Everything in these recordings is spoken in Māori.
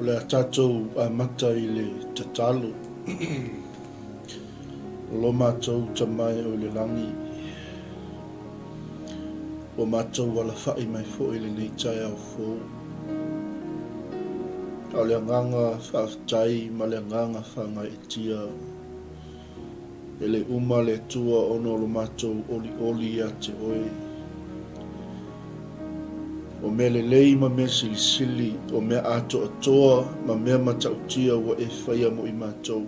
le tātou a mata I le tatalo. Lo mātou tamai o le langi. O mātou wala whai mai fo I le nei Taeao fō. Au le anganga whaatai ma le anganga whanga e tia. E le uma le tua ono lo mātou oli a te oe. O mea le lei ma mea silisili, o mea ato atoa, ma mea matautia wa e whaia mo I mātou.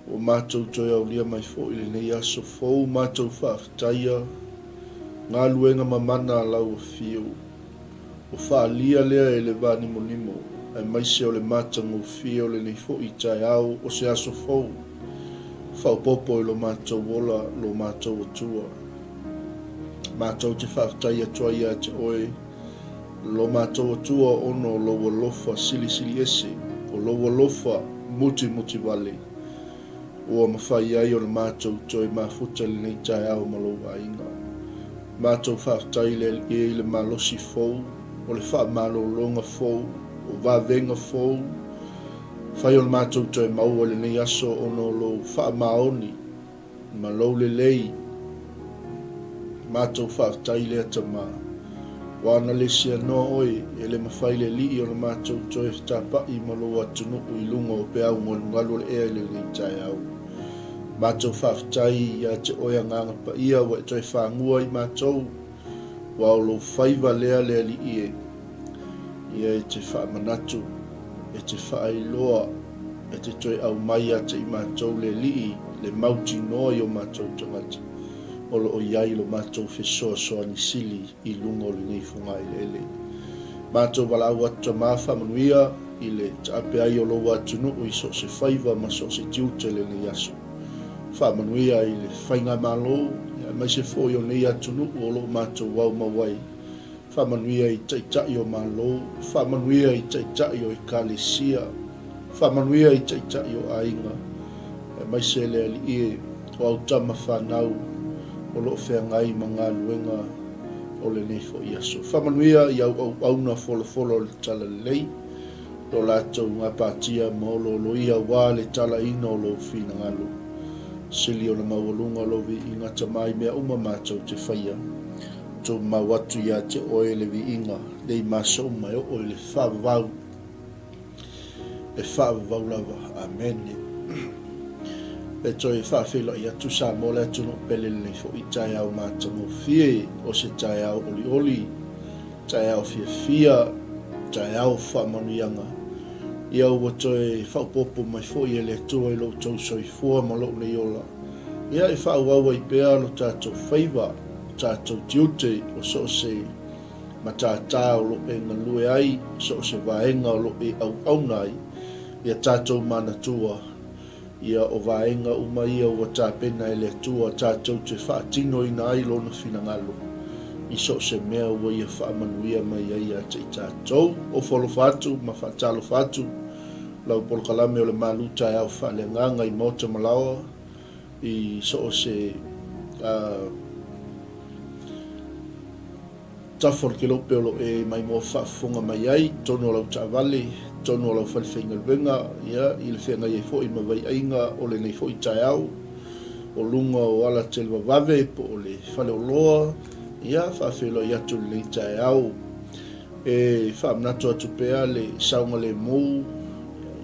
O mātou toi au lia mai fo I le nei aso fōu, mātou whaaftaia, ngā luenga mamana lau o whiu. O whaalia lea e le vani monimo, ai maise o le mātango whiu le nei fo I Taeao o se aso fōu. Whaupopo I lo mātou wola, lo mātou atua. Mātou te whaaftai atua ia te oe, lo mātou atua ono lo walofa sili ese, o lo walofa muti wale. Ua mawhai ai o le mātou toi mafuta le nei Taeao malo ainga. Mātou whaaftai le e le malosi fou, o le wha malolonga fou, o wavenga fou, whai o le mātou toi maua le nei aso ono lo wha maoni, ma lau le lei, mātou whaaftai lea tamā. Wana le sia noa oe, e le mawhai le li o le mātou toi whatapai ma lo atunu I lunga o pe au ngalo le ea le nei Taeao. Mātou whaaftai ia te oia nganga pa ia wa e toi whangua I mātou, wa o lo whaiva lea li ie. Ia e te whaamanatu, e te whaailoa, e te toi au mai ate I mātou le li, le mauti noa I o mātou tangata. O lo o iai lo mātou whesoa ni sili I lunga o le nei whunga I lele. Mātou wala au atu mawha manuia I le taape ai o lo atunu I so se whaiva ma so se tiute le nei aso. Wha manuia I le whainga Malū, mai se fo o nei atunu o lo mātou wau mawai. Wha manuia I taitai o Malū, wha manuia I taitai o 𝗗𝗚𝗙𝗎𝗎, wha manuia I taitai o ainga. Mai se le ali e o au tama whanau, o lo whengai ma ngā luenga o le nei fo I aso. Whamanuia I au na folo le tala lei, lo lātou ngā pātia ma o lo ia wā le tala ina o lo whina ngalu. Sili o na mawalunga lo vi I ngā tamai mea uma mātou te whaia. Tō mawatu ia te oe le vi inga, lei māso mai o oe le whawau. E whawau lava. Amen. E toi whawhelo I atu sa mo le atu no pele le fo I Taeao mātango fie, o se Taeao oli, Taeao fia, Taeao whamanuianga. Ia ua toi whaupopo mai fo I le atua I lo tau soifua ma lo le ola. Ia I whauaua I pēa lo tātou whaiva, tātou tiute o so se matātā o lo e ngalue ai, so se vaenga o lo e au nai, ia tātou manatua. Ia o vaenga uma ia ua tāpena e le atua tātou te whaatino I nai lo na whinangalo. I so se mea ua ia whaamanuia mai ai a te tātou, o wholo whātu, ma whaatalo whātu, lau polokalame o le Malū Taeao Faaleagaga I mota malawa, I so se tafo ke lope o lo e mai mo whaafunga mai ai, tono lau taavale, tono lau whalewhainga luenga, ia, I le whenga I fo I mawai ainga o le nei fo I Taeao, o lunga o ala te lwa wave, po o le whale o loa, ia, whaafelo I atu le nei Taeao, e whaamnato atu pea le saunga le mou,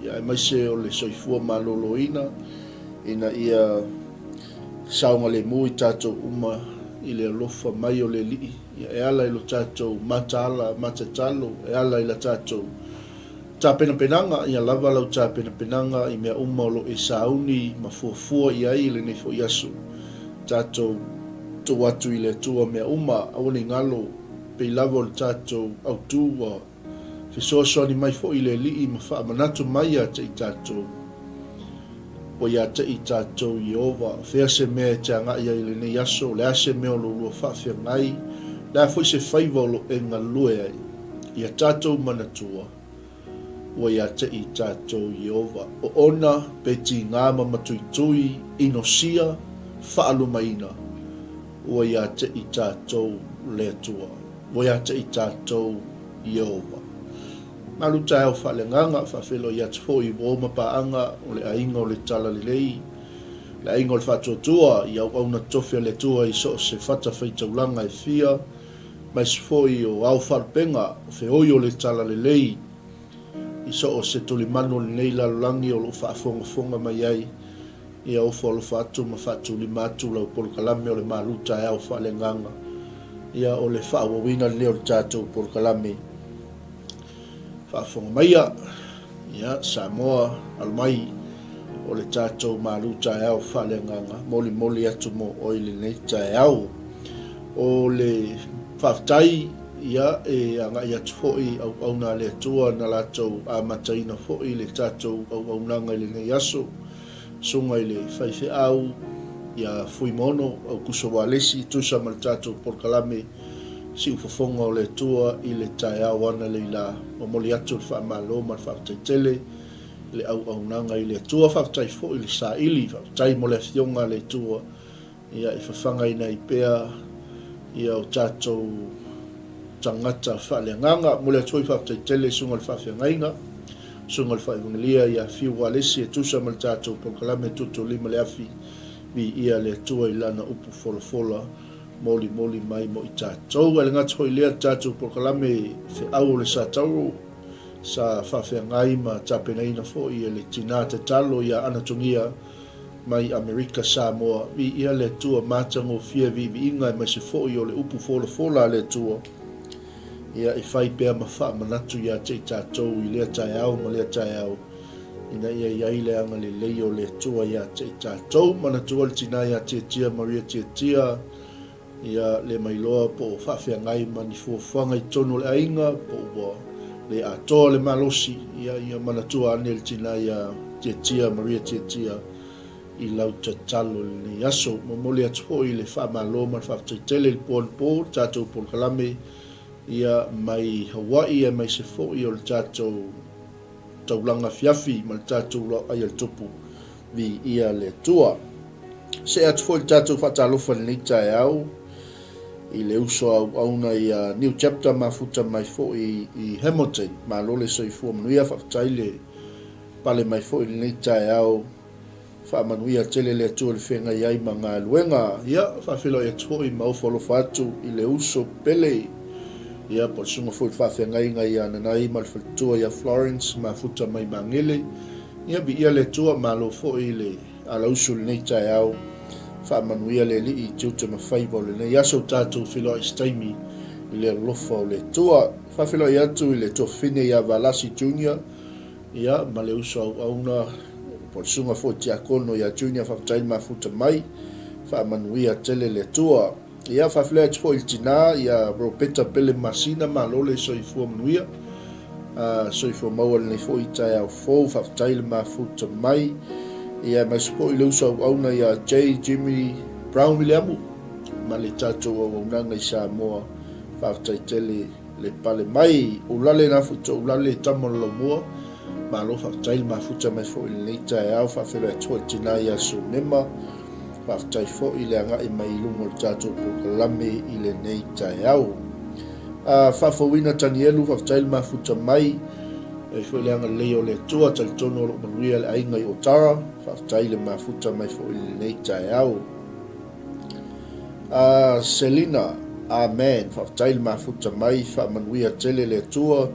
ia, mai se o le soifua maloloina, ina ia saunga le mou I tātou uma, I le alofa mai o le lii, ia e ala I lo tātou mataala, matatalo, e ala I la tātou tāpena penanga, ia lava lau tāpena penanga I mea uma o lo e sauni, ma fuafua I ai le nei fo I aso. Tātou tō atu I le tua mea uma, awane ngalo, pe lava o le tātou au tūwa, whesoasoa ni mai fo I le lii, ma wha manatu mai a te I tātou. O ia te I tātou Iova, whea se mea e te anga ia I le nei aso, le ase mea o lo lua whawhia ngai, le a fwoi se whaiva o lo e ngalue ai, ia tātou manatua. O ia te I tātou Iova, o ona pe ti ngāma matuitui, inosia, whaalumaina. O ia te I tātou le atua, o ia te I tātou Iova. Malū Taeao Faaleagaga whawhelo i atu fo i wōma paanga o le ainga o le tala lelei. Le ainga o le whatuatua i au na tofia le tua i so se 𝚟𝚑𝚙𝚎𝚘𝚎 e fia. Mai se fo i o au wharpenga o whehoi o le tala lelei. I so se tulimano le nei lalolangi o lo whaafonga mai ai. I au wholo whatu ma whatu li matu lau polokalame o le Malū Taeao Faaleagaga. Ia o le whaawawina leo le tātou polokalame. Whaafonga mai ia Samoa almai o le tātou Malū Taeao Faaleagaga. Moli atu mo o le nei Taeao. O le whaftai ia e anga i atu fo'i au na le atua na lātou a mataina fo'i le tātou au nanga i le nei aso. Sunga i le whaife au ia fui mono au kuso walesi tusa ma le tātou polokalame si ufafonga o le atua i le Taeao ana le la o moli atu le whaamalo ma le whaaftaitele le au nanga i le atua whaftai fo'i le sa ili whaftai mo le fionga le atua ia i whawhanga ina i pea ia o tātou tangata Faaleagaga mo le atua i whaaftaitele sunga le whawhiangainga sunga le whaivangalia ia fiu walesi e tusa ma le tātou polokalame tutu lima le afi vi ia le atua i lana upu folafola moli mai mo i tātou e le ngata hoi lea tātou polokalame fe au le sa tauro sa whawhiangai ma tapenaina fo i le tina te talo ia anatongia mai Amerika Samoa vi ia le atua mātango fia vi inga mai se fo i o le upu folafola le atua ia i whai pēr ma wha manatu ia te tātou i lea Taeao ma lea Taeao ina ia iai le anga le leio le atua ia te tātou manatua le tina ia tia Maria tia ia le mailoa po whawhiangai mani fuafuanga i tono le ainga po le atoa le malosi ia manatua ane le tina ia tia Maria tia i lau tatalo le aso mamole atu i le whaamalo ma le whaftaitele le po tātou polokalame ia mai Hawaii e mai se fo i o le tātou taulanga fiafi ma le tātou lau ai al tupu vi ia le tua. Se atu fo i tātou whatalofa le nei Taeao i le uso au na i new chapter mafuta mai fo i Hamilton ma lole so i fua manuia whaftaile pale mai fo i le nei Taeao whaamanuia tele le atua le whenga iai ma ngā luenga ia whawhilo i atu i maufolo whatu i le uso pele ia po sunga fo i whawhengai ngai ananai ma le whatua ia Florence ma futa mai mangele ia bi ia le tua malo fo i le ala usu le nei Taeao whaamanuia le li i tiuta ma whaiva le nei aso tātou whilo i staimi i le lofa o le tua whawhilo i atu i le tua whine ia Valasi Junior ia ma le uso au na po sunga fo tia kono ia Junior whaftail ma futa mai whaamanuia tele le tua ia whawhilea tu fo i tina ia ropeta pele masina ma lole so i fua manuia so i fua maua le nei fo i Taeao fo whaftail ma futa mai ia mai supo i leusa au na ia Jimmy Brown Williamu ma le tātou au nanga i Samoa whaftaitele le pale mai ulale na futa ulale tamon la mua ma lo whaftail ma futa mai fo i le nei Taeao whawhilea tu i tina ia so nema whaftai fo i le anga i mai lungo le tātou polokalame i le nei Taeao. Whawhawina tanielu whaftail ma futa mai e fo i le anga leo le tua talitono o manuia le ainga i Otara whaftail ma futa mai fo i le nei Taeao. Selina Amen whaftail ma futa mai whamanuia tele le tua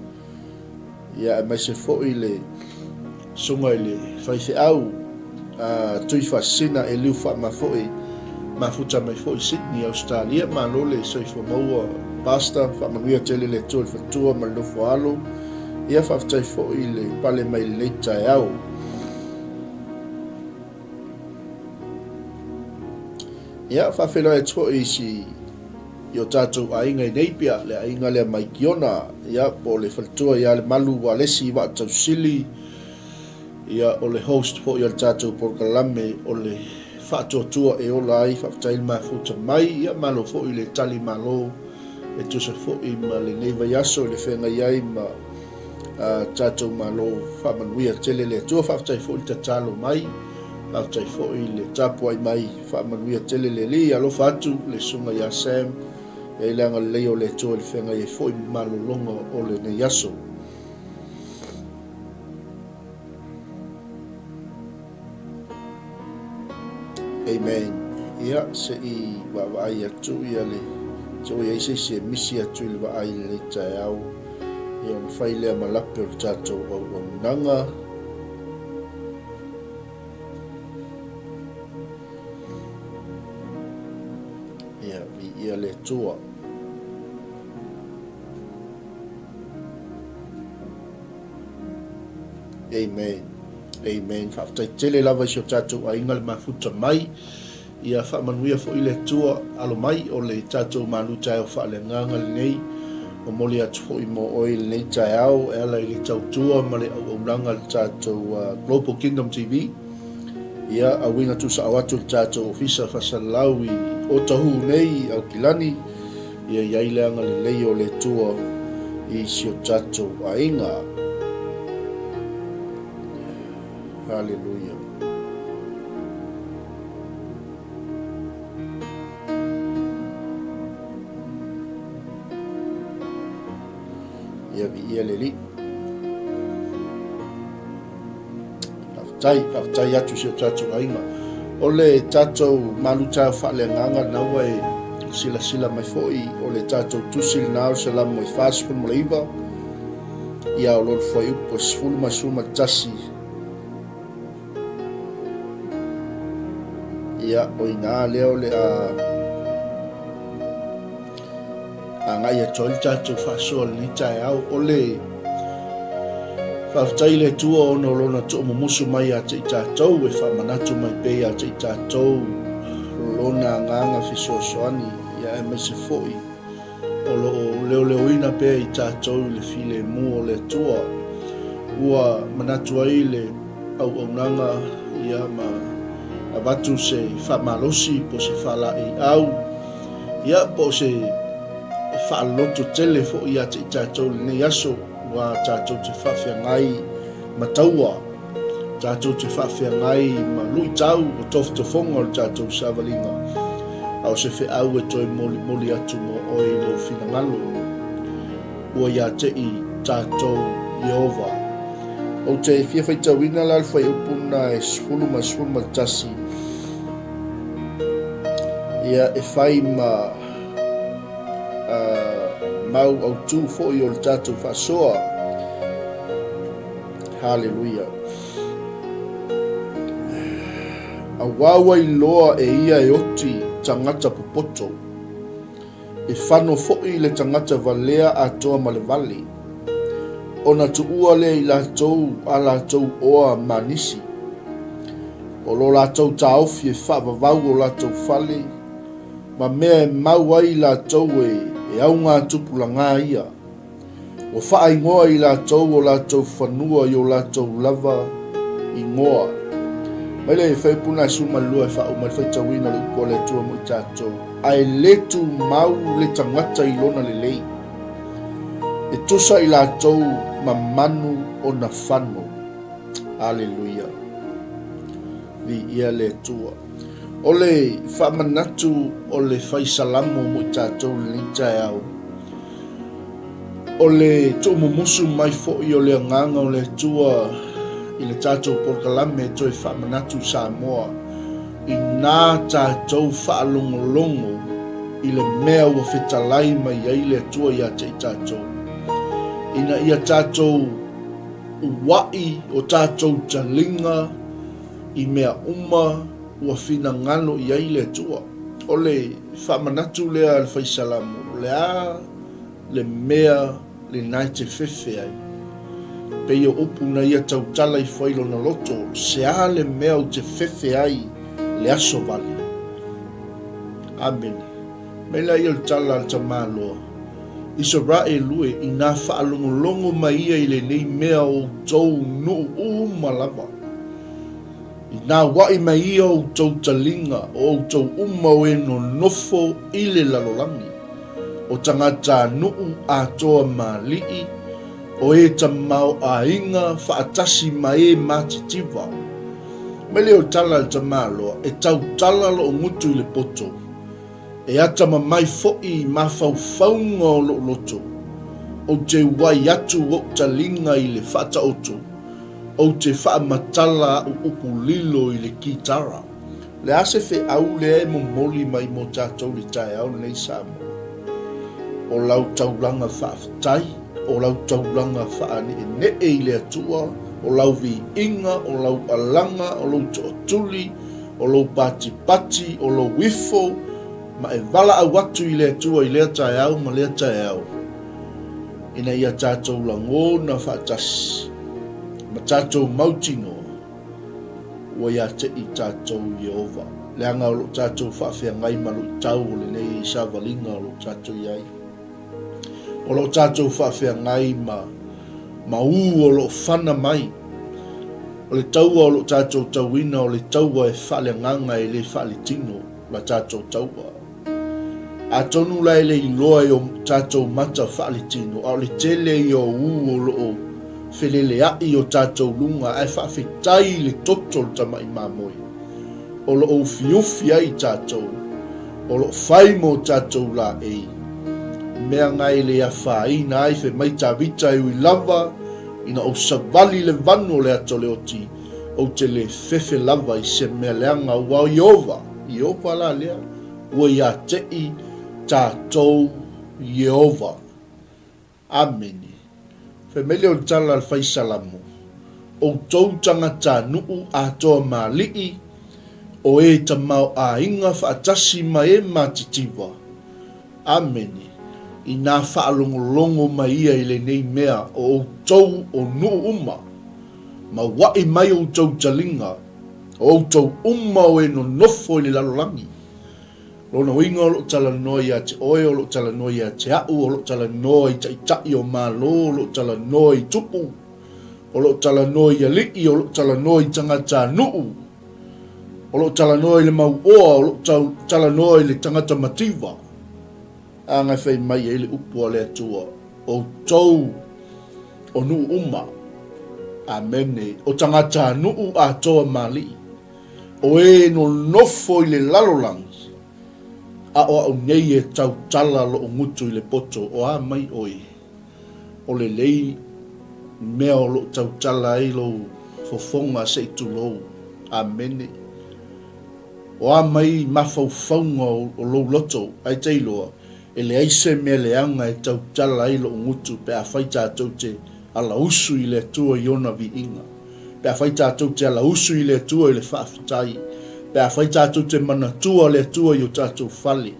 ia mai se fo i le sunga i le whaife au tui whasina e liu wha mafuta mai fo i Sydney, Australia, ma lole so i wha maua pasta, wha manuia tele le tua le whatua ma le nofo alo, ia whaftai fo i le pale mai le nei Taeao. Ia whawhela e tua i si i o tātou ainga i neipia, le ainga le mai kiona, ia po le whatua ia le Malū wa lesi wa tau sili, ia o le host fo i al tātou polokalame o le whaatoatua e ola ai whaftail ma futa mai ia malo fo i le tali malo e tusa fo i ma le neiva yaso i le whenga iai ma tātou malo whamanuia tele le tua whaftai fo i tatalo mai whaftai fo i le tapua i mai whamanuia tele le li alo whatu le sunga ia Sam e leanga leo le tua i le whenga iai fo i malo longa o le ne yaso Amen. Ia se I wa'ai atu ia le so ia se misi atu le wa'ai le Taeao ia ona fai lea malape o le tatou auaunaga ia ia le atua Amen. Amen. Whaaftaitele lava I o tatou ainga le mafuta mai. Ia whaamanuia fo I le atua alo mai o le tatou Malū Taeao Faaleagaga le nei. O moli atu fo I mo oi le nei Taeao e ala I le tautua ma le auaunanga le tatou Global Kingdom TV. Ia awinga tu sa awatu le tatou ofisa fasalau I o tahu nei au kilani. Ia iaileanga le lei o le tua I si o tatou ainga. Hallelujah. Ia vi ia leli. Whaftai atu si o tatou ainga. O le tatou Malū Taeao Faaleagaga na ua sila mai foi o le tatou tusi le nao se lamo I 𝚗𝚙𝚎𝚢𝚢. Ia o lor foi upo 𝚚𝚒𝚙𝚢𝚢𝚡. Ia o ina leo le a ngai atoi tatou whaasoa le ni Taeao o le whaafatai le tua o no lona to mumusu mai a te I tatou e whaamanatu mai pe a te I tatou lona nganga fisoasoani ia e mai se foi o leo ina pe I tatou le file mu o le tua ua manatu ai le auaunanga ia ma abatu se whaamalosi po se Faaleagaga ia po se whaaloto tele fo ia te tatou le nei aso wa tatou te whawhiangai mataua tatou te whawhiangai ma lui tau o tofutofonga o tatou savalinga au se whiau e toi moli atu mo oi lo finangalo ua ia te I tatou Yehova o te fia whaitawina la whai upuna e 𝚚𝚑𝚙𝚢𝚛 ia e whai mau au tū fo I o le tatou whaasoa. Hallelujah. A wawa I loa e ia e oti tangata popoto. E whano fo I le tangata valea a toa ma le vali. Ona tu ua le I lātou a lātou oa manisi. O lo lātou taofi e whaavavau o lātou whale. Ma mea e mau ai lātou e au ngā tupulanga ia. O whaingoa I lātou o lātou whanua I o lātou lava I ngoa. Mai le e whaipuna e sumalua e whao mai whaitawina le upo le tua mo I tātou. Ai letu mau le tangata I lona le lei. E tosa I lātou mamanu o na whano. Hallelujah. Vi ia le tua. O le whamanatu o le whaisalamo mo I tātou le Taeao. O le tuumumusu mai fo'i o le anganga o le tua I le tātou porkalame e toi whamanatu Samoa. I nā tātou whaalongolongo I le mea ua whetalai mai ai le tua I a te tātou. Ina ia tātou uwai o tātou talinga I mea uma ua whina ngano I ai le tua. O le whamanatu lea le whaisalamu. Lea le mea le nai te whewhe ai. Pei o upu na ia tautala I whailo na loto. Sea le mea o te whewhe ai le aso vali. Amen. Mela ia le tala le tamaloa. Isa rae lue I nā whaalongolongo mai ia I le nei mea o tau nuu malava. I nā wai mai ia o tau talinga o tau umau e no nofo I le lalolangi. O tangata nuu a toa malii o e tamau a inga whaatasi mai e matitiwa. Mele o tala le tamaloa e tau tala lo ngutu I le poto. E atama mai fo'i mawhauwhaunga o lo loto. O te wai atu o talinga I le whata oto. O te whaamatala o upu lilo I le kitara. Le ase fe au le mo moli mai mo tātou le Taeao nei sa mo. O lau taulanga whaafitai, o lau taulanga whaani ne e le atua, o lau vi inga, o lau alanga, o lau to'atuli, o lau pati pati, o lau wifo, ma e wala au watu i le atua i lea Taeao ma lea Taeao. Ina ia tātou lango na whaatasi, ma tātou mautino, wa ia te i tātou Yehova. Leanga o lo tātou whaafea ngai malu i tau o le nei sa valinga o lo tātou iai. O lo tātou whaafea ngai ma u o lo whana mai. O le taua o lo tātou tauina o le taua e whaaleagaga e le whaaletino la tātou taua. A tonu lai le iloa o tātou mata whaaletino, a o le tele i o u o lo whelele ai o tātou lunga e whaafetai le totol tama i mamoi. O lo o fiufi ai tātou, o lo whai mo tātou la ei. Mea ngai le a whaina ai whe mai tā vita i lava, ina o savali le vanu le ato le oti, o te le fefe lava i se mea leanga ua Yehova la lea, ua ia te i tātou Yehova. Ameni. Whe mele o tala al whaisalamu, o tau tangata nuu a toa maalii, o e tamau a inga whaatasi ma e matitiwa. Ameni. I nā whaalongolongo mai ia i le nei mea o tau o nuu uma, ma wai mai o tau talinga, o tau uma o e no nofo i le lalolangi. Lona winga o lo tala noi a te oe, o lo tala noi a te au, o lo tala noi ta itai o Malū, o lo tala noi tupu, o lo tala noi a lii, o lo tala noi tangata nuu, o lo tala noi le mau oa, o lo tala noi le tangata mativa. A ngai whai mai e le upua le atua, o tau o nuu uma, amene, o tangata nuu a toa mali, o e no nofo i le lalolangi, a o au nei e tau tala lo o ngutu i le poto, o a mai oi, o le lei mea o lo tau tala i lo fofonga se i tulou, amene, o a mai mawhauwhaunga o lo loto, ai teiloa, e le aise mea leanga e tau tala i lo ngutu pe a whaita tau te ala usu i le atua i ona vi inga. Pe a whaita tau te ala usu i le atua i le whaafitai. Pe a whaita tau te manatua le atua i o tātou whale.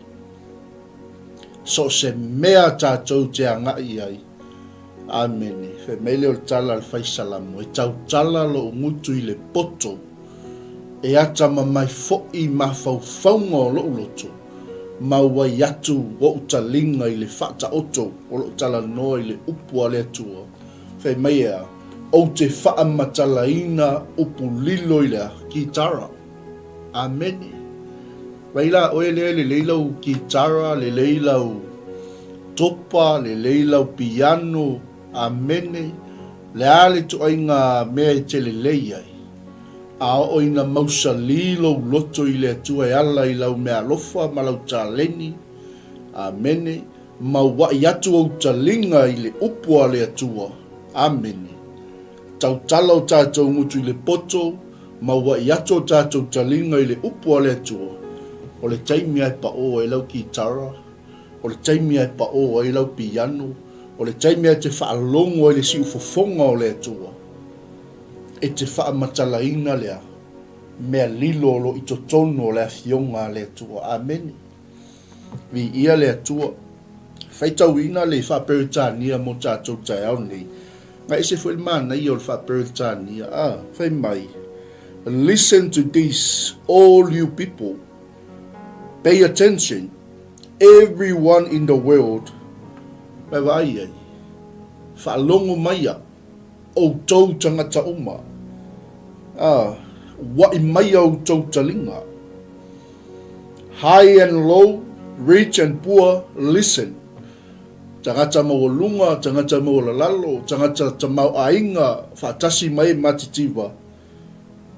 So se mea tātou te angai ai. Amene. Fe meile o tala al whaisalamu. E tau tala lo ngutu i le poto. E ata mai fo i mawhauwhaunga o lo loto. Mawai atu o utalinga i le whata oto o lo tala noa i le upua le atua. Whai meia, o te wha matalaina upu lilo i le kitara. Amene. Waila oe le leilau kitara, le leilau topa, le leilau piano. Amene. Le ale tu ainga mea i te le leiai. A o ina mausa lilo loto i le atua e ala i lau mea lofa ma lau tāleni. Amene. Ma wai atu au talinga i le upua le atua. Amene. Tau tala o tātou ngutu i le poto. Ma wai atu o tātou talinga i le upua le atua. O le taimi ai pa o e lau kitara. O le taimi ai pa o e lau piano. O le taimi ai te whaalongo e le si ufofonga o le atua. E te wha matalaina lea, mea lilo lo i totono le fionga le atua. Amen. Vi ia le atua. Whaitauina le wha peritania mo tātou Taeao nei. Nga ese fwel mana i o le wha peritania. Whai mai. Listen to this, all you people. Pay attention. Everyone in the world. Mai vai ai. Whaalongo mai a. O tau tangata uma. Wai mai au tau talinga. High and low, rich and poor, listen. Tangata mau lunga, tangata mau lalalo, tangata tamau ainga, whaatasi mai matitiwa.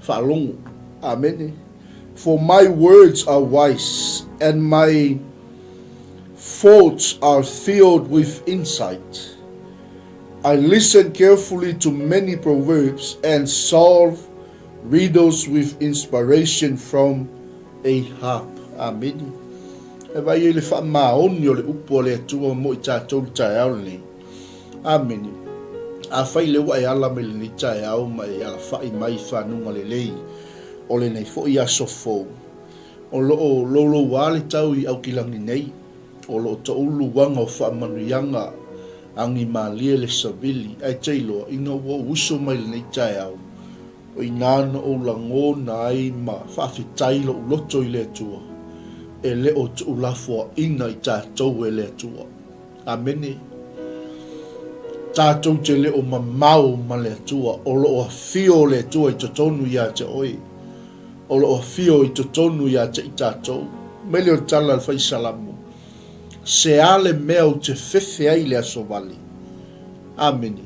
Whaalongo. Amen. For my words are wise, and my thoughts are filled with insight. I listen carefully to many proverbs and solve riddles with inspiration from Ahab. Amen. E vai ele fa maoni o le upo le atua mo I tātou Taeao ni. Amen. A fai le wa e ala me le ni Taeao ma e ala fai mai whanunga le lei. O le nei fo I aso fo. O lo wale tau I au kilangi nei. O lo ta ulu wanga o wha manuianga angi malie le savili. Ai teilo inga wa uso mai le nei Taeao. O inana o lango na ai ma whawhitai lo uloto I le atua. E le o tu ulafua ina I tātou e le atua. Amene. Tātou te le o mamau ma le atua. O lo o fio le atua I totonu ia te oi. O lo o fio I totonu ia te I tātou. Mele o tala al fai salamu. Se ale mea o te fefe ai le aso vali. Amene.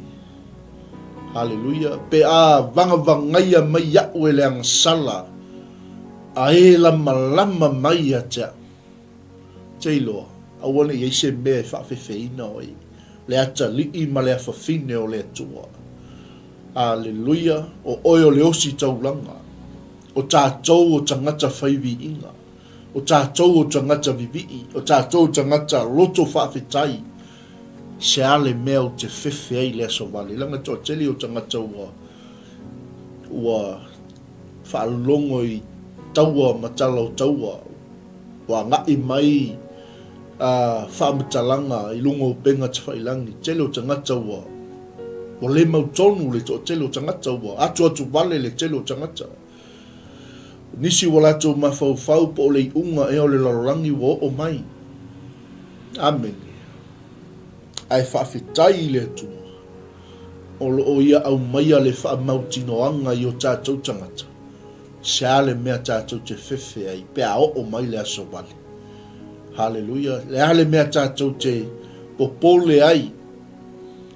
Hallelujah. Pe a vangavangaia mai iau e le angasala. A e lama mai a tea. Teilo, a wane I se mea e whawhewheina oi. Le ata lii ma le awhawhine o le atua. Hallelujah. O oi o le osi taulanga. O tātou o tangata whaiwi inga. O tātou o tangata vivii. O tātou o tangata loto whawhetai. Se ale mea o te whewhe ai le aso wale. Langa toa teli o tangata ua whaalongo I taua matala o taua. Wa ngai mai whaamatalanga I lungo o penga te whailangi. Tele o tangata ua. O le mautonu le toa tele o tangata ua. Atu wale le tele o tangata. Nisi walato mawhau po le unga e o le larorangi wa o mai. Amen. Ai whawhitai le tu. O lo o ia au maia le whaamautinoanga I o tātou tangata. Se ale mea tātou te whewhe ai. Pea o mai le aso wale. Hallelujah. Le ale mea tātou te popole ai.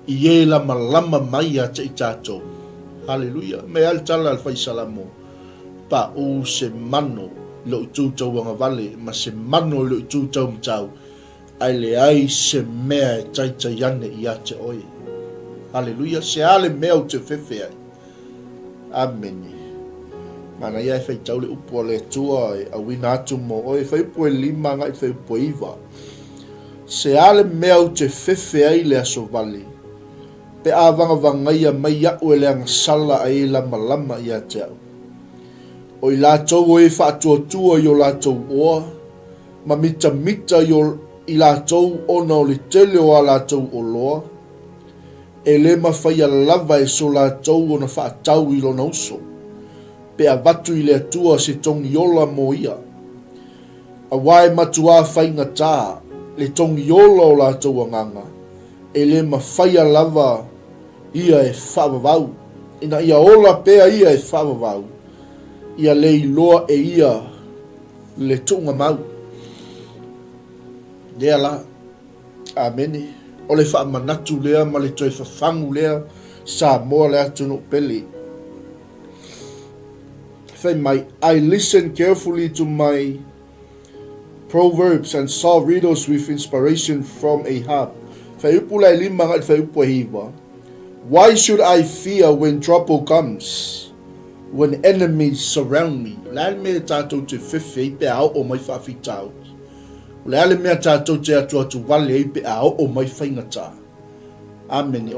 I e lama mai a te I tātou. Hallelujah. Me al tala al whaisalamo. Pa o se mano lo I tūtau wanga vale. Ma se mano lo I tūtau mtau. Ai le ai se mea e taitai ane I a te oi. Hallelujah. Se ale mea o te whewhe ai. Amen. Mana ia e whai tau le upo le tua e a wina atu mo o e whai upo e lima ngai whai upo iwa. Se ale mea o te whewhe ai le aso vale. Pe a vangavangaia mai au e le angasala a e lama I a te au. O I lātou o e whaatua I o lātou oa. Ma mita I lātou ona o le tele o a lātou o loa. E le mawhai a lava e so lātou o na whaatau I lona uso. Pe a watu I le atua se tongi ola mo ia. A wae matua whainga tā, le tongi ola o lātou anganga. E le mawhai a lava ia e whawawau. Ina ia ola pea ia e whawawau. Ia le iloa e ia le tunga mau. Dea la. Amene. O le whaamanatu lea ma le toi whawhangu lea sa moa le atu no peli. I listen carefully to my proverbs and saw riddles with inspiration from Ahab. Why should I fear when trouble comes? When enemies surround me? Amen.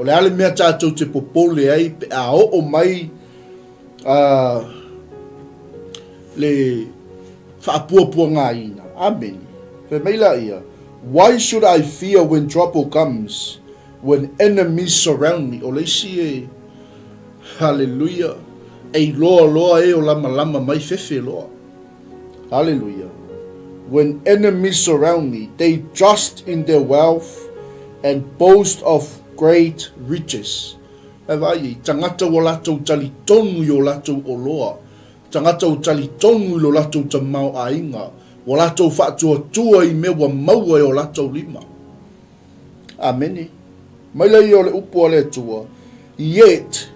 Le whaapuapua ngā ina. Amen. Why should I fear when trouble comes? When enemies surround me? O leisi e. Hallelujah. E loa e o lama mai fefe loa. Hallelujah. When enemies surround me, they trust in their wealth and boast of great riches. Vai, tangata o latou tali tonu o latou o loa. Tangata o tali tonu lo latou ta mau ainga. O latou whaatua I mewa maua e o latou lima. Amen. Maila I o le upo le tua. Yet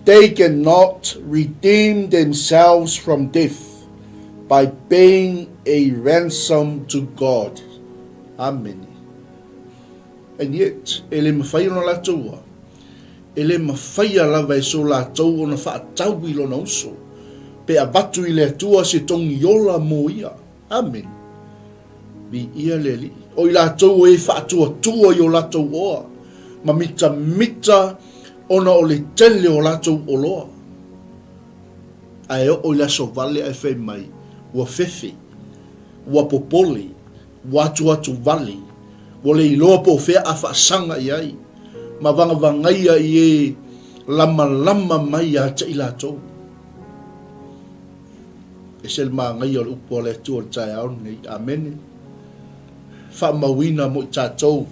they cannot redeem themselves from death by paying a ransom to God. Amen. And yet, ele mawhai ona latou. Ele mawhai lava e so latou ona whaatau I lona uso. pe avatu i le atua se tongi ola mo ia. Amen. Bi ia le li. O i lātou e whaatua tua i o lātou oa. Ma mita ona o le tele o lātou o loa. Ai o i la so vale ai whai mai. Ua fefe. Ua popole. Ua atu vale. Ua le iloa po fea a whaasanga i ai. Ma vangavangaia i e lama mai a ta i lātou. E sel maa ngai o le upo le tu o le Taeao nei. Amen. Wha mawina mo i tātou.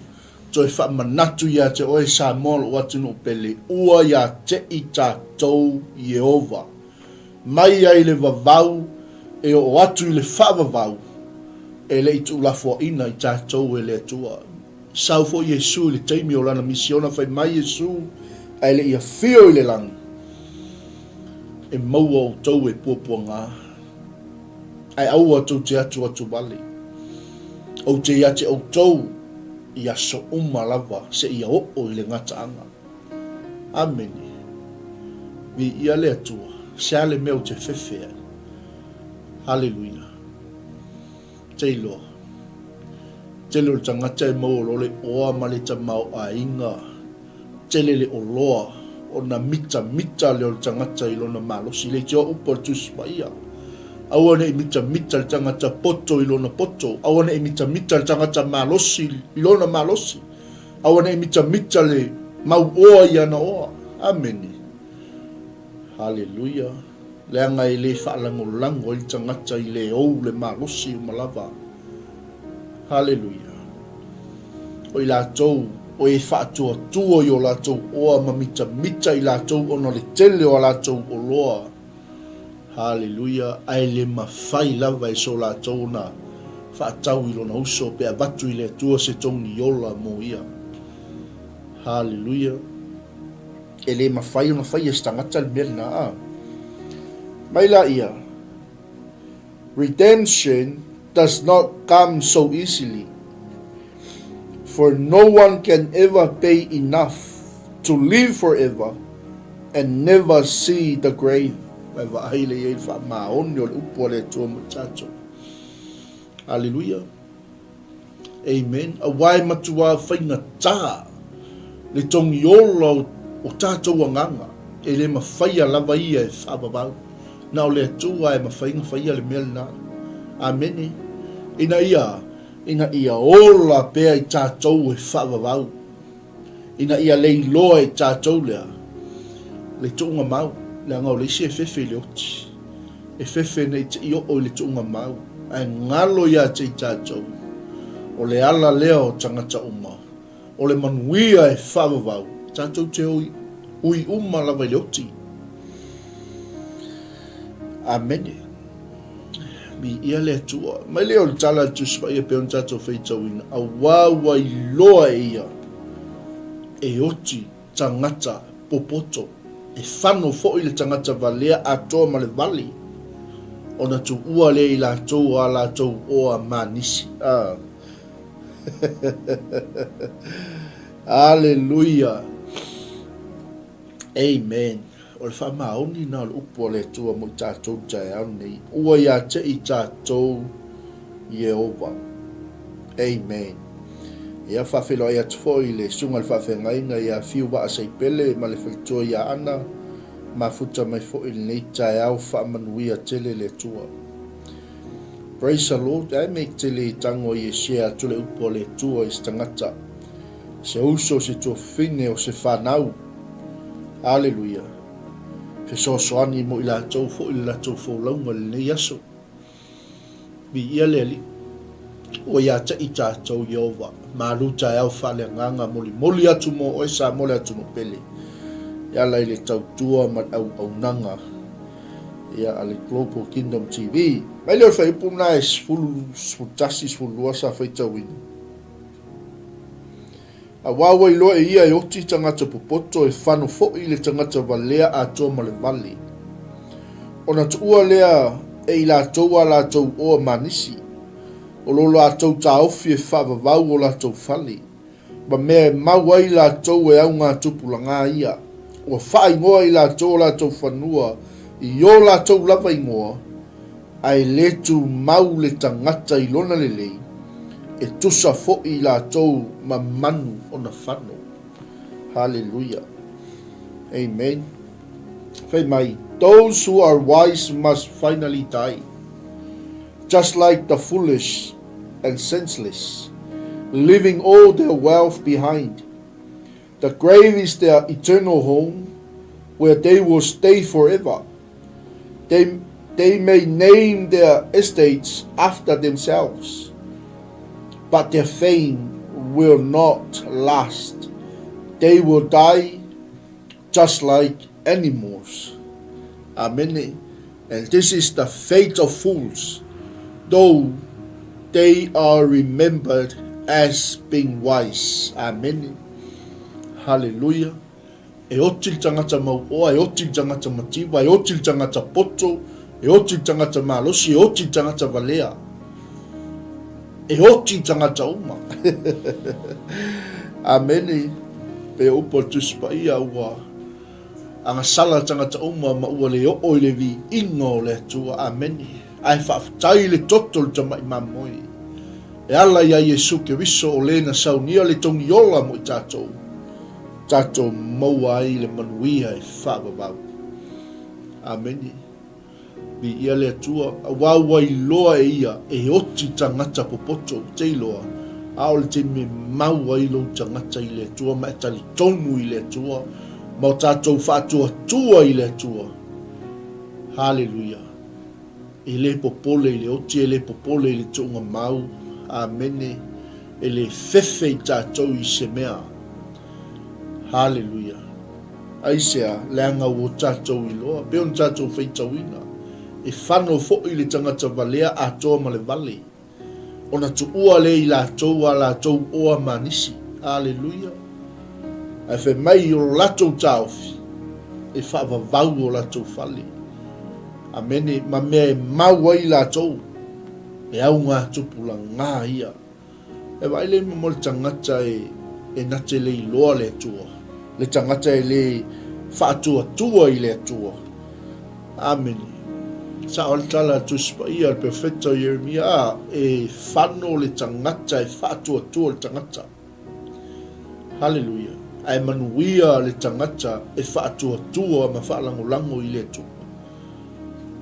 Toi wha manatu ia te oe sa molo watu no pele. Ua ia te i tātou Yehova. Mai ai le vavau. E o atu i le wha vavau. E le i tu lafua ina i tātou e le atua. Sau fo Yesu le teimi o lana misiona whai mai Yesu. Ai le ia fio i le langi. E maua o tau e puapua ngā. Ai au atu te atu wale. O te ia te o tau. Ia so lava se ia o i le ngataanga. Amen. Vi ia le atua. Se ale mea o te whewhea. Hallelujah. Te iloa. Te leo tangata e mau o le oa ma le tamau a inga. Te le o loa. O na mita leo tangata i lona malosi. Le te o upo tu spaia. Awane e mita le tangata poto i lona poto. Awane e mita le tangata malosi i lona malosi. Awane e mita le mau oa i ana oa. Amen. Hallelujah. Le anga i le whaalangolango i tangata i le ou le malosi o malava. Hallelujah. O i lātou, o e whaatua tua i o lātou oa ma mita i lātou ono le tele o lātou o loa. Hallelujah. Ai le mawhai lava e so lātou na whaatau i lona uso pe avatu i le atua se tongi ola mo ia. Hallelujah. E le mawhai ona whai e stangata le mea na. Mai la ia. Redemption does not come so easily. For no one can ever pay enough to live forever and never see the grave. Hallelujah. Amen. Awai matua whainga tā. Le tongi ola o tātou anganga. E le mawhaia lava ia e whababau. Nau le atua e mawhainga le mea na. Amen. Ina ia ola pea i tātou e whababau. Ina ia le iloa e tātou lea. Le tunga mau. Le ngau le se fefe le oti. E fefe nei te i o le tunga mau. Ai ngalo ia te i tātou. O le ala lea o tangata uma. O le manuia e whababau. Tātou te ui uma lava le oti. Amen. Mi ia le atua. Mai leo le tala tu spa ia peon tātou whaitawina. A wawa i loa e ia. E oti tangata popoto. E whano fo i le tangata valea a toa ma le vali. O na tu ua le i la tou a la tou oa manisi. Hallelujah. Amen. O le whamaoni na le upo le tua mo i tātou Taeao nei. Ua ia te i tātou Yehova. Amen. Ia whawhelo ia tfoi le sunga le whawhengainga ia whiu wa asai pele ma le whaitua ia ana ma futa mai fo i nei Taeao whamanuia tele le tua. Praise the Lord. Ai me tele tango i e shea tule upo le tua i stangata. Se uso se tua fine o se whanau. Hallelujah. Fe so soani mo i la tau fo i la tau fo launga le nei aso. Bi ia le li. O ia te i tātou Yehova. Malū Taeao Faaleagaga moli atu mo oe sa mole atu no pele. Ia lai le tautua ma au nanga. Ia ale Global Kingdom TV. Mai leo whaipuna e sfutasi sfulua sa whaitawina. A wawa i loa e ia e oti tangata popoto e whano fo i le tangata valea a toa ma le vali. Ona tuua lea e i la toa la tau oa manisi. O lo la tau taofi e whavavau o la tau whali. Ma mea mau ai la tau e au ngā tupulanga ia. O whai ngoa i la tau whanua I o lātou lava ingoa, ai le tu mau le tangata I lona lelei, e tusa fo'i lātou mamanu o na whano. Hallelujah. Amen. Whai mai, those who are wise must finally die, just like the foolish and senseless, leaving all their wealth behind. The grave is their eternal home, where they will stay forever. They may name their estates after themselves, but their fame will not last. They will die just like animals. Amen. And this is the fate of fools, though they are remembered as being wise. Amen. Hallelujah. E oti tangata mauoa, e oti tangata matiwa, e oti tangata poto, e oti tangata malosi, e oti tangata valea, e oti tangata uma. Amen. Pe upo tuspaia ua anga sala tangata uma ma ua le o le vi ingo le tua. Amen. Ai whaftai le toto le tamai mamoi. E ala ia Yesu ke wiso o lena saunia le tongi ola mo I tātou. Tātou maua ai le manuia e whaababau. Amen. Vi ia le atua, a wawai loa e ia, e oti tangata popoto, te loa. Aole te me maua I lo tangata I le atua, ma e tali tonu I le atua, ma o tātou whaatua tua I le atua. Hallelujah. E le popole I le oti, e le popole I le tunga mau. Amen. E le fefe I tātou I se mea. Hallelujah. Aisea, leanga o tātou I loa, peon tātou whaitawina. E whano fo'i le tangata valea a toa ma le vale. Ona tu ua le I lātou a lātou oa manisi. Hallelujah. Ai whe mai o lātou tāofi. E whaavavau o lātou whale. Amene, ma mea e maua I lātou. E au ngā tupula ngā ia. E wai le mo le tangata e nate le I loa le atua. Le tangata e le whaatua tua I le atua. Amen. Sa o le tala tuspa ia le perfecta Jeremia e whano le tangata e whaatua tua le tangata. Hallelujah. Ai manuia le tangata e whaatua tua ma whaalangolango I le atua.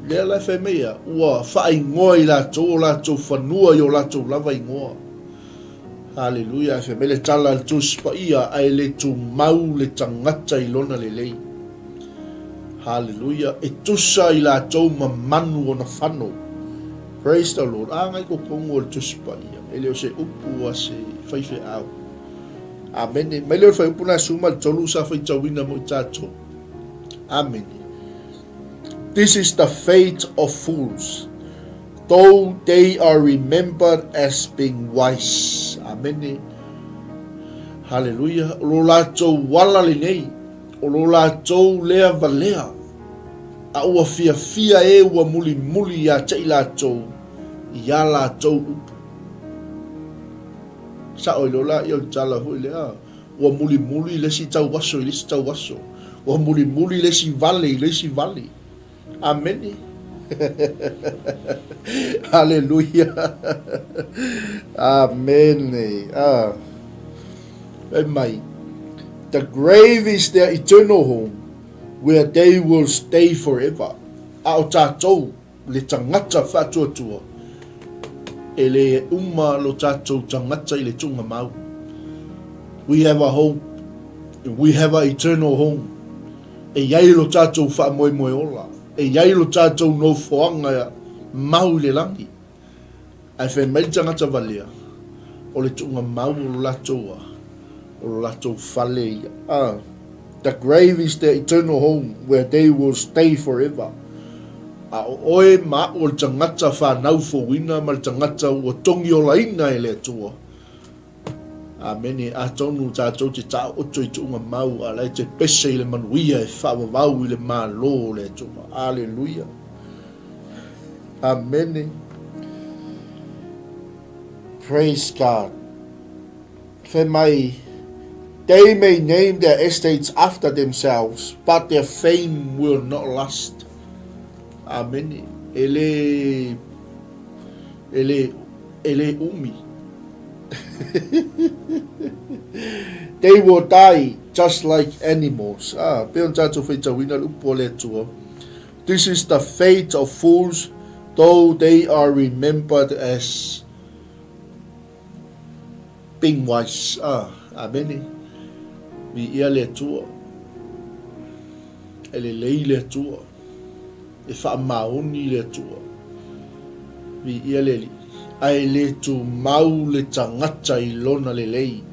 Lea lai whai mea, ua whai ngoa I lātou, o lātou whanua I o lātou lava I ngoa. Hallelujah, whai mele tala le tuspa ia, ai le tu mau le tangata I lona le lei. Hallelujah, e tusa I lātou ma manu o na whano. Praise the Lord. Ngai ko kongo le tuspa ia, e leo se upu a se whaiwhe au. Amen. Mai leo whai upu na suma le tolu sa whai tawina mo I tātou. Amen. This is the fate of fools, though they are remembered as being wise. Amen. Hallelujah. O lo lātou wala le nei, o lo lātou lea valea, a ua fia e ua muli muli a tei lātou, I a lātou upu. Sa oi lola I o tala hui lea, ua muli muli lesi tau waso I lesi tau waso, ua muli muli lesi vale I lesi vale. Amen. Hallelujah. Amen. Mai. The grave is their eternal home, where they will stay forever. A o tātou, le tangata whatuatua. E le uma lo tātou tangata I le tunga mau. We have a hope. We have an eternal home. E iai lo tātou wha moe moe ola. E iai lo tātou no whoanga mau le langi. Ai whai mai tangata valea. O le tunga mau o latoa. O latou whale. The grave is their eternal home, where they will stay forever. A oe ma o le tangata whanau fōwina, ma le tangata ua tongi o laina e le atua. Amen. A tonu tātou te tā oto I tunga mau, a lai te pese I le manuia e whawawau I le Malū le atua. Hallelujah. Amen. Praise God. Whe mai, they may name their estates after themselves, but their fame will not last. Amen. Ele umi. They will die just like animals. This is the fate of fools, though they are remembered as being wise. Amen. Vi le tua. Ele lei le tua. E fa mauni le tua. Vi le li. Ai le tu mau le tangata I lona le lei.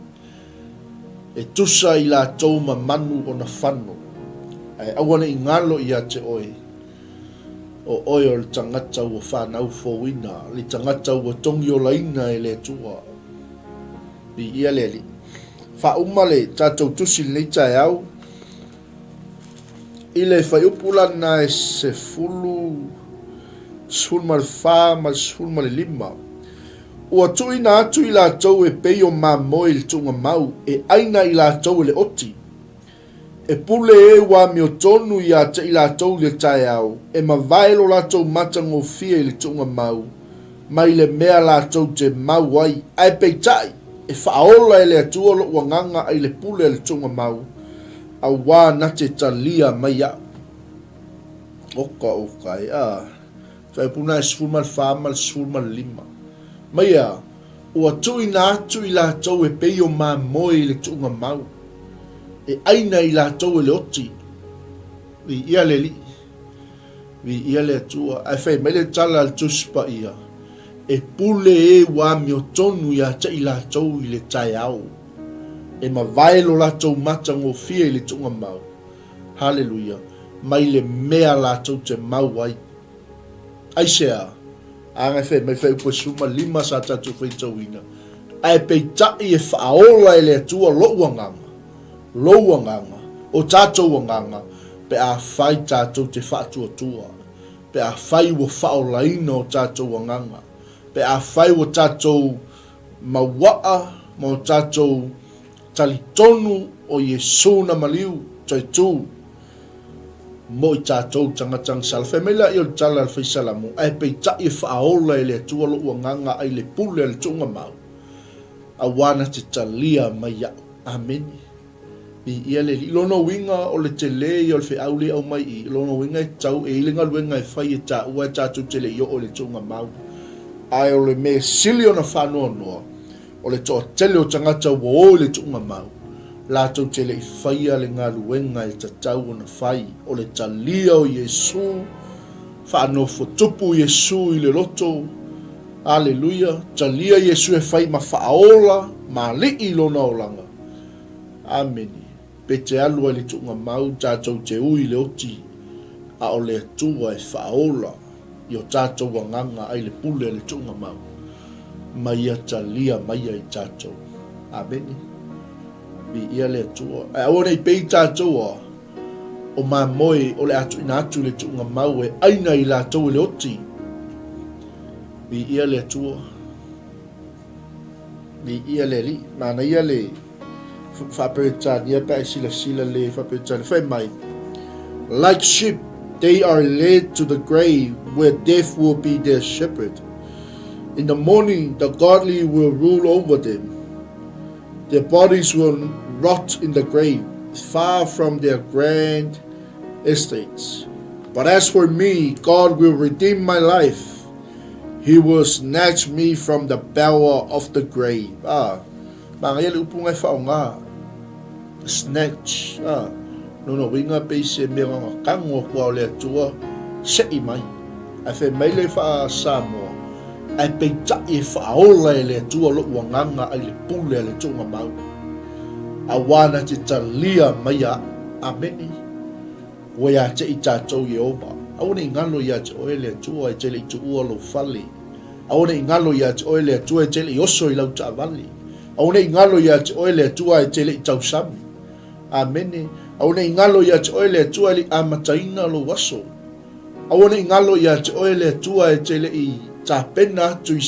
E tusa I la tau ma manu o na whanu. Ai awana I ngalo I a te oe. O oe o le tangata ua whanau fōwina. Le tangata ua tongi o laina e le tua. Vi le li. Fa umale tatou tusi nei Taeao. I le whaiupula e se fulu sulmal wha mal sulmal lima. Ua tui na atu I la tau e pei o mamoe I le tunga mau e aina I la tau le oti. E pule e wa mio tonu I a te I la tau le Taeao e ma vaelo la tau matango fia I le tunga mau. Mai le mea la tau te mau ai ai pei tai e whaola e le atua lo ua nganga ai le pule le tunga mau. A wā na te talia mai a. Oka e a. Whaipuna e sfulmal whamal sfulmal lima. Mai a. Ua tui na atu I la tau e pei o mā moe I le tunga mau. E aina I la tau e le oti. Vi ia le li. Vi ia le atua. Ai whai mai le tala al tuspa ia. E pule e wā mio tonu ia te I la tau I le Taeao. E ma vaelo la tau matango fia I le tunga mau. Hallelujah. Mai le mea la tau te mau ai. Ai sea. Anga whai mai whai ua suma lima sa tatu whai tauina. Ai pei tai e whaola e le atua loua nganga. Loua nganga. O tātou nganga. Pe a whai tātou te whaatua tua. Pe a whai ua whaolaina o tātou nganga. Pe a whai ua tātou mawaa. Mo tātou talitonu o Yesu na Malū. Tai tū. Mo I tātou tangatang salwhai. Mai la I o tala alwhai salamu. Ai pei tai e whaola e le atua loua nganga ai le pule le tunga mau. A wana te talia mai au. Amen. I ia le lono winga o le tele I o le whiaule au mai I. Lono winga e tau e ilinga luenga e whai e tā ua tātou tele I o le tunga mau. Ai o le me sili o na whanua noa. O le toa tele o tangata ua o le tunga mau. La tau tele I whaia le ngā luenga e tatau o na whai. O le talia o Yesu. Whanau fotupu Yesu I le loto. Aleluia. Talia Yesu e whai ma whaola. Ma li I lona o langa. Amen. Pe te alua le tunga mau tātou te ui le oti. A o le atua e whaola. I o tātou wanganga ai le pule le tunga mau. Mai a talia mai ai tātou. Amen. Bi ia le atua. E awana I pei tātou a. O mā moe o le atu ina atu le tunga mau e aina I lātou le oti. Bi ia le atua. Bi ia le li. Mana ia le. Like sheep, they are led to the grave, where death will be their shepherd. In the morning, the godly will rule over them. Their bodies will rot in the grave, far from their grand estates. But as for me, God will redeem my life. He will snatch me from the power of the grave. Mga upunga whaonga. Snatch. No winga pe se mea kango kua le atua. Se I mai. A whi mai le wha Samoa. Ai pe tai e whaola e le atua lo uanganga ai le pule le tunga mau. A wana te talia mai a. Ameni. Wea te I tātou Yehova. Awana I ngalo ia te oe le atua e te le I tu ua lo whali. Awana I ngalo ia te oe le atua e te le I oso I lau ta avali. Awana I ngalo ia te oe le atua e te le I tau sami. Amene. Awana I ngalo ia te oe le atua li amataina lo waso. Awana I ngalo ia te oe le atua e te le I tāpena atu I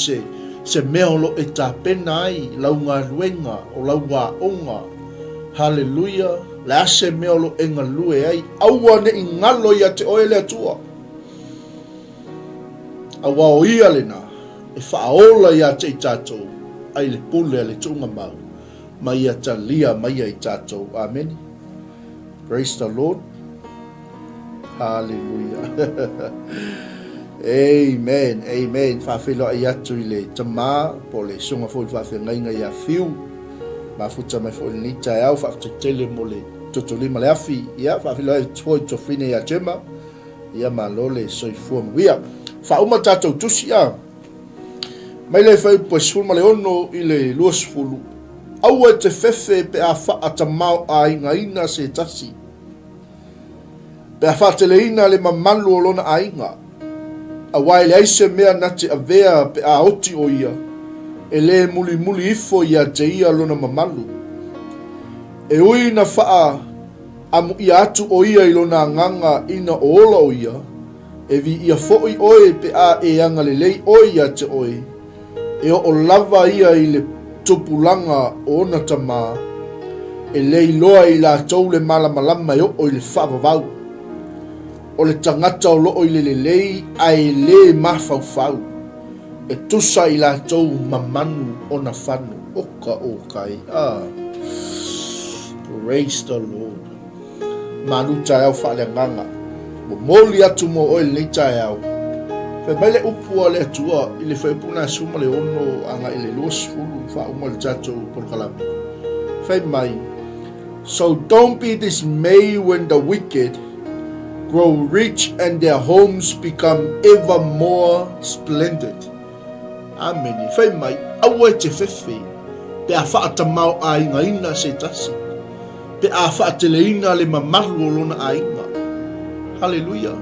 se mea lo e tāpena ai lau ngā luenga o lau wā onga. Hallelujah. Le ase mea lo e ngā lue ai. Awana I ngalo ia te oe le atua. Awa o ia lena, e whaola ia te i tātou, ai le pule le tunga mau, mai ia ta lia mai ia i tātou. Amen. Praise the Lord. Hallelujah. Amen. Amen. Whawhelo ai atu i le tamā, po le sunga fo i whawhengai ngai a whiu, ma futa mai fo i ni Taeao, whawhetele mo le totolima le afi, ia, whawhelo ai tuoi tofine ia jema, ia Malū le soifua mwia. Whauma tātou tusi a, mai le whai po sulma le ono i le luasfulu, aua te whewhe pe a wha atamau a inga ina se tasi, pe a wha te le ina le mamalu o lona a inga, a wai le aise mea nati a vea pe a oti o ia, e le muli muli ifo ia te ia lona mamalu, e ui na wha amu ia atu o ia i lona nganga ina o ola o ia, e vi ia fo'i oe pe a e anga le lei oe ia te oe, e o lava ia i le tupulanga o na tamā, e lei loa i la tau le malamalama i o i le whaavavau, o le tangata o loo i le lei ai le mawhauwhau, e tusa i la tau mamanu o na whanu, oka o kai. Praise the Lord. Malū Taeao Faaleagaga, mo moli atu mo o le Taeao, fe mai le upua le atua i le whaipuna suma le ono anga i le luasfulu whauma le tatou polokalami. Fe mai, so don't be dismayed when the wicked grow rich and their homes become ever more splendid. Amen. Fe mai, aua te whewhi, pe a whaatamau a inga ina se tasi, pe a whaateleina le mamalu o lona a inga. Hallelujah.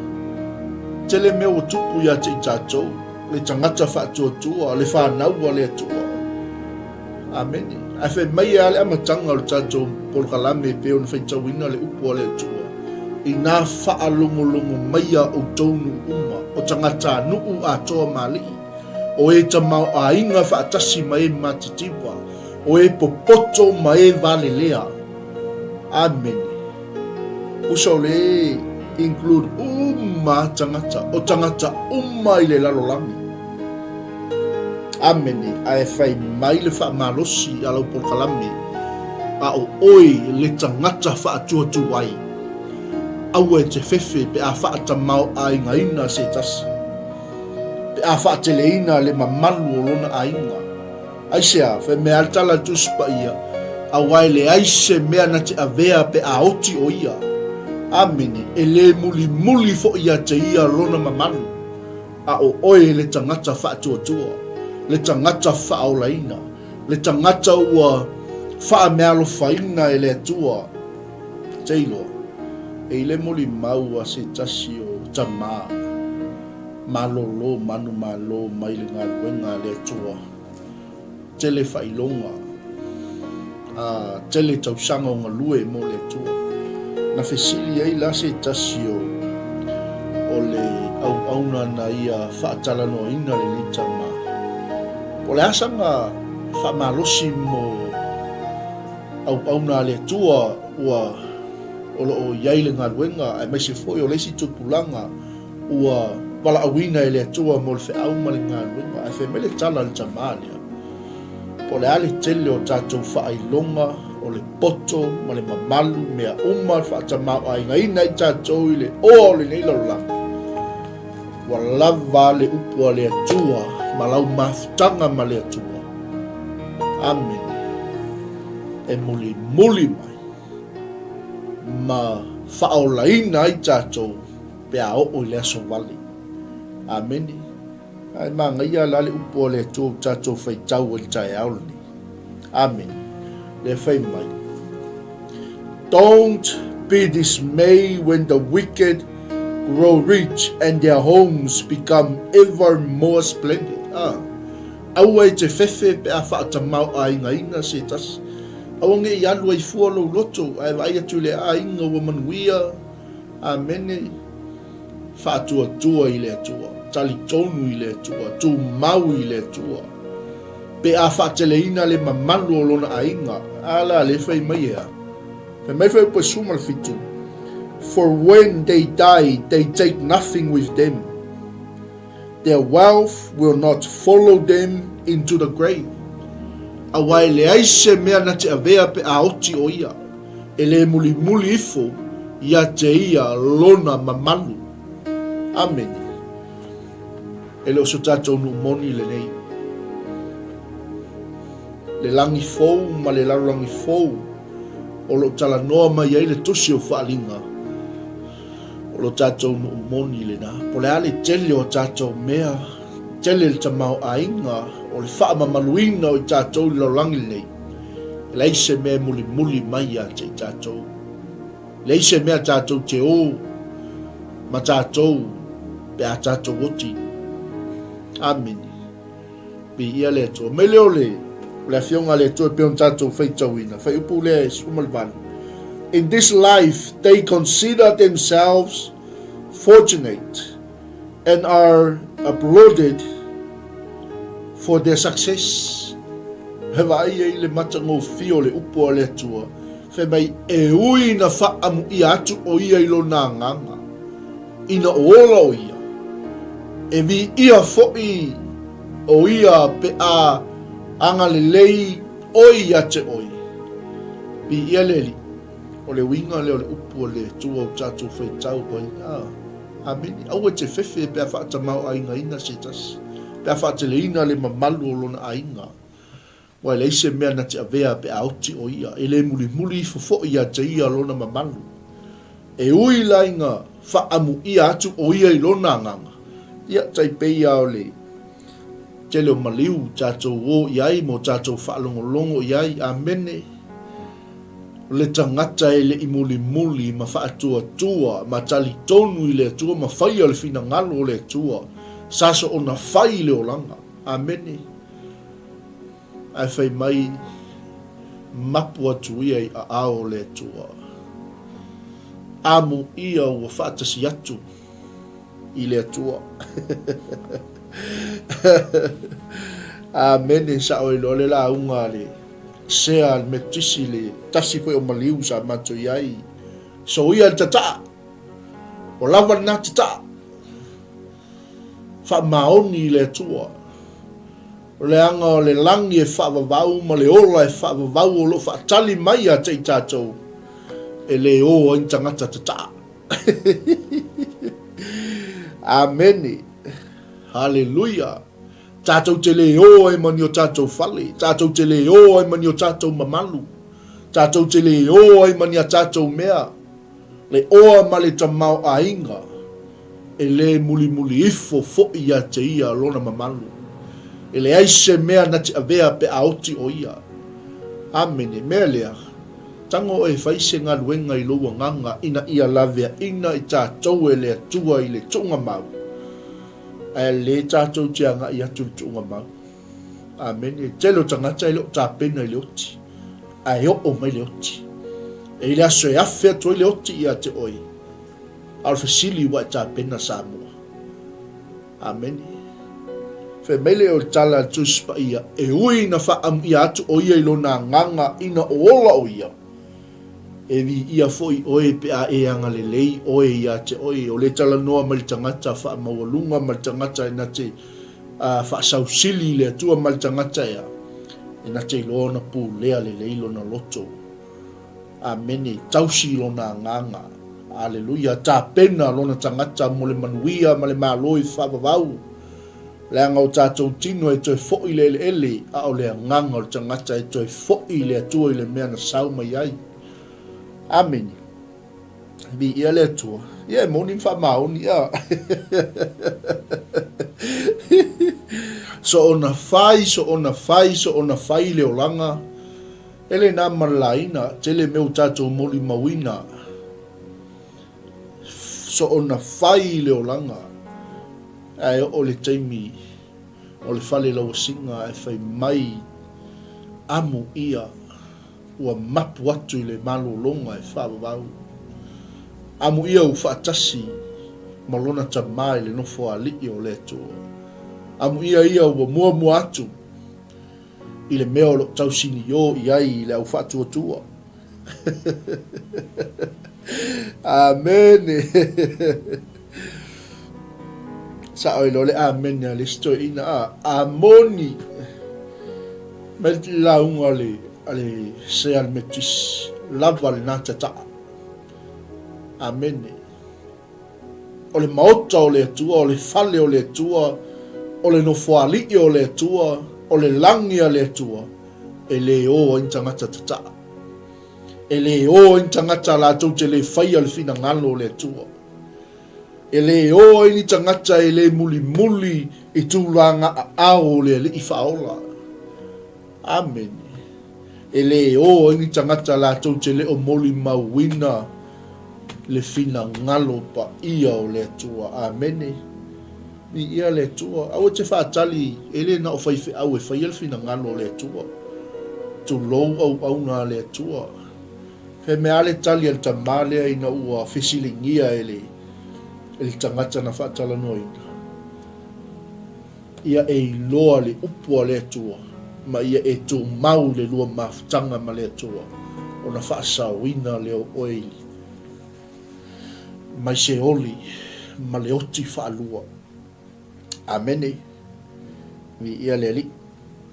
Tele me o tupu ia te i tātou, le tangata whaatuatua, le whanaua le atua. Amen. A whai mai a le amatanga o le tātou polokalame pe o na whaitawina le upua le atua. I nā whaalongolongo maia o taunu uma, o tangata nuu a toa mali. O e tamau a inga whaatasi mai matitiwa, o e popoto mai vale lea. Amen. Uso le include tangata, o tangata i le lalolami. Amen. Ai whai mai le whaamalosi a lau polokalame, a o oi le tangata whaatuatu wai. Aua e te whewhe pe a whaatamau a inga ina se tasi. Pe a whaateleina le mamalu o lona a inga. Aisea, whai mea altala tuspa ia, a wai le aise mea na te avea pe a oti o ia. Amene, e le muli muli fo ia te ia lona mamalu. A o oe le tangata whaatuatua, le tangata whaolaina, le tangata ua whaamealo whaina e le atua. Teiloa, e le muli maua se tasi o tamā, malolo, manu malo, mai le ngā luenga le atua. Tele whailonga, tele tausanga o ngalue mo le atua. Na fesili ai la se tasi o le auna na ia whaatalano ina le ni tamā. Po le asanga whaamalosi mo auna le atua ua o loo iai le ngā ruenga, ai mai se foi o leisi tupulanga ua wala awina e le atua mo le whaau ma le ngā ruenga, ai whai mele tala le tamā lea. Po le ale tele o tātou whaailonga, o le poto, ma le mamalu, mea uma, whaatamau a inga ina i tātou i le o le neila langa. Wa lava le upua le atua, ma lau mafutanga ma le atua. Amen. E muli muli mai, ma whaolaina i tātou, pe a o le aso wali. Amen. Ai manga ia la le upua le atua tātou whaitau o le Taeao ni. Amen. Le whai mai. Don't be dismayed when the wicked grow rich and their homes become ever more splendid. Aua e te whewhe pe a whaatamau a inga ina se tasi. Aua nge i alu ai fualo loto, ai vai atu le a inga ua manuia, amene, whaatua tua i le atua, tali tonu i le atua, tu mau i le atua. Pe a whaateleina le mamalu o lona a inga, ala le whai mai ea. Pe mai whai ua suma le fitu. For when they die, they take nothing with them. their wealth will not follow them into the grave. Awai le aise mea na te avea pe a oti o ia, e le muli muli ifo, ia te ia lona mamalu. Amen. E leo so tātou nu moni le nei. Le langi fou, ma le larangi fou, o lo tala noa mai ai le tusi o whaalinga. O lo tātou nu moni le na. Po le ale tele o tātou mea, tele le tamau ainga, o le wha mamaluina o tātou le larangi nei. Leise mea muli muli mai a te tātou. Leise mea tātou te o, ma tātou, pe a tātou oti. Amen. Bi ia le to. Me leo le fionga le to pe on tātou 𝚘𝚙𝚢𝚅. Fai upu le sumalvan. In this life, they consider themselves fortunate and are applauded for their success. Hewa ai le matango fio le upu le tua. Fai mai e ui na wha amu I atu o ia ilo nā nganga. Ina ola o ia. E vi ia fo'i o ia pe a anga le lei oi a te oi. Bi ia leli. O le winga leo le upu o le tua o tātou 𝚘𝚙𝚢𝚅. Amen. Au e te fefe pe a whaatamau ainga ina se tas. Pe a whaateleina le mamalu o lona ainga. Wa leise mea na te avea pe a oti o ia. E le muli muli fofo ia te ia lona mamalu. E ui lainga whaamu ia atu o ia I lona nganga. Ia tai peia o le tele o Malū tātou o iai mo tātou whaalongolongo iai. Amene. Le tangata e le imuli muli ma whaatua tua ma tali tonu I le tua ma whai o le fina ngalo o le tua. Saso o na whai le o langa. Amene. Ai whai mai mapu atu ia I a ao le tua. Amu ia ua whaatasi atu I le tua. Amen. Sa o ilo le la unga le sea me tisi le tasi koe o Malū sa mato iai. So ia tata. O lava na tata. Wha maoni le tua. O le anga o le langi e wha vavau ma le ola e wha vavau o lo wha tali mai a te tātou. E le o in tangata tata. Amen. Hallelujah. Tātou te le o e mani o tātou whale. Tātou te le o e mani o tātou mamalu. Tātou te le o e mani a tātou mea. Le oa ma le tamau ainga. E le muli muli ifo fo'i a te ia lona mamalu. E le aise mea na te avea pe a oti o ia. Amen. Mea lea. Tango e whaise ngā luenga I loa nganga ina ia lavea ina I tātou e le atua I le tunga mau. E le tātou tianga I atu le tunga mau. Amen. E telo tangata I leo tāpena I le oti. A e o mai le oti. E le aso e awhi atu I le oti I a te oi. Alfasili wa tāpena Samoa. Amen. Fe mele o tala tuspa ia. E ui na wha am I atu o ia I lona nganga ina o ola o ia. E vi ia foi oe pe a e anga le lei oe ia te oe o le tala noa ma le tangata wha mawalunga ma le tangata ina te wha sausili le atua ma le tangata ia ina te loona pu lea le lei lona loto. Amene tausi lona nganga. Aleluia. Ta pena lona tangata mo le manuia ma le māloi wha vavau. Le anga o tātou tino e toi fo'i le ele a o le nganga o le tangata e toi fo'i le atua I le mea na sauma iai. Amen. Bi ia le tua. Ia moni wha maoni ia. So ona fai, so ona fai, so ona fai le olanga. Ele nā malaina, tele meu tātou moli mawina. So ona fai le olanga. Ai o le taimi, o le whale lau singa e whai mai amu ia. Ua mapu atu I le malolonga e whaavavau. Amu ia u whaatasi malona tamai le nofo a liki o le toa. Amu ia ua mua atu I le mea o lo tausini o I ai I le au whaatua tua. Amen. sa oi lo le amen ya le sto ina amoni me launga ale 𝚟𝚒𝚙𝚢𝚑𝚝 lava le nata amen o le maota o le atua o le fale o le atua o le nofoali'i o le atua o le langi o le atua e le o in tangata tata e le o in tangata la tau te le whaia le fina ngalo o le atua e le o in tangata e le muli i tūlanga ao le i whaola amen e le o in tangata la tau te le o moli mauina le fina ngalo pa ia o le atua amen ni ia le atua au te whaatali e le na o whaiwhi au e whaia le fina ngalo o le atua tu lou au na le atua he mea le tali al tamale ina ua fesilingia ele tangata na whaatala noina ia e loa le upua le atua ma ia e tō mau le lua mafutanga ma le atua o na whaasawina le o oili mai se oli ma le oti whaalua amene mi ia le li